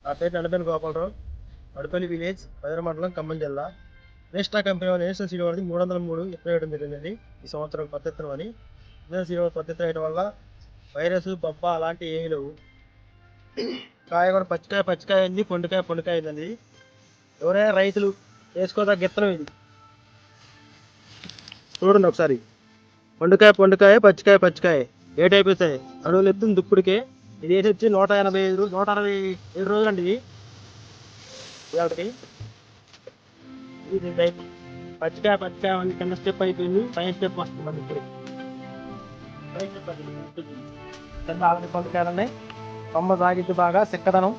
ఆ పేరు నడిపల్లి గోపాలరావు, అడపల్లి విలేజ్, పదిర మండలం, ఖమ్మం జిల్లా. నేస్టా కంపెనీ వాళ్ళు నేషనల్ సీడ్ వాడిది 303 విత్తనం వేయడం జరిగింది ఈ సంవత్సరం. కొత్త విత్తనం అని నేషనల్ సీడ్ కొత్త విత్తనం వేయడం వల్ల వైరస్ బొబ్బ అలాంటివి ఏమీ లేవు. కాయ కూడా పచ్చికాయ అయింది, పండుకాయ అయిందండి. ఎవరైనా రైతులు వేసుకోదగ్గ విత్తనం ఇది. చూడండి ఒకసారి, పండుకాయ పచ్చికాయ ఏ టైప్ వేస్తాయి అడవులు ఎత్తుంది దుప్పుడికే. ఇది వేసి వచ్చి 165 రోజులు అండి. ఇది ఇది టైప్ పచ్చికాయ కింద స్టెప్ అయిపోయింది, పైన స్టెప్ వస్తుంది. ఇప్పుడు కింద ఆల్రెడీ పండుకాయలు కొమ్మ సాగిద్ది బాగా చిక్కదనం.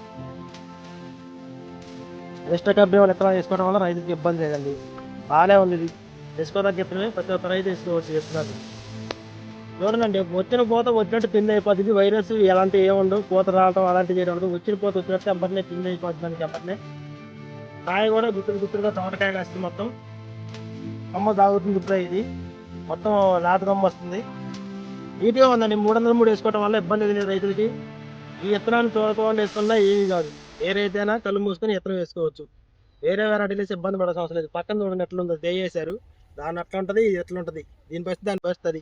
నెక్స్ట్ కంపెనీ వాళ్ళు ఎక్కడ వేసుకోవడం వల్ల రైతుకి ఇబ్బంది లేదండి, బాగానే ఉంది. ఇది వేసుకోదగ్గ విత్తనమే, ప్రతి ఒక్క రైతు వేసుకోవచ్చు చెప్తున్నారు. చూడండి, వచ్చిన పూత వచ్చినట్టు పిండి అయిపోతుంది. వైరస్ ఎలాంటి ఏముండవు, పూత రావడం అలాంటివి చేయడం ఉండదు. వచ్చిన పూత వచ్చినట్టు ఎంబటినే పిండి అయిపోతుంది. ఎంబటినే కాయ కూడా గుత్తులుగా తోటకాయ వస్తుంది. మొత్తం కొమ్మ సాగుతుంది. ఇప్పుడు ఇది మొత్తం లేత కొమ్మ వస్తుంది. నీట్గా ఉందండి. 303 వేసుకోవడం వల్ల ఇబ్బంది లేదు రైతులకి. ఈ విత్తనాన్ని తోడుకోవాలి వేసుకున్నా ఏమీ కాదు. ఏ రైతైనా కళ్ళు మూసుకొని విత్తనం వేసుకోవచ్చు. వేరే వెరైటీలు వేసి ఇబ్బంది పడాల్సిన అవసరం లేదు. పక్కన చూడండి ఎట్లుందో, వేసారు దాన్ని అట్లా ఉంటుంది, ఇది ఎట్లా ఉంటుంది, దీని పరిస్థితి దాని పరిస్థితి.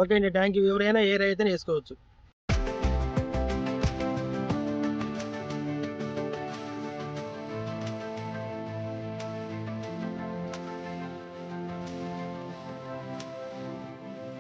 ఓకే అండి, థ్యాంక్ యూ. ఎవరైనా ఏ రైతైనా వేసుకోవచ్చు.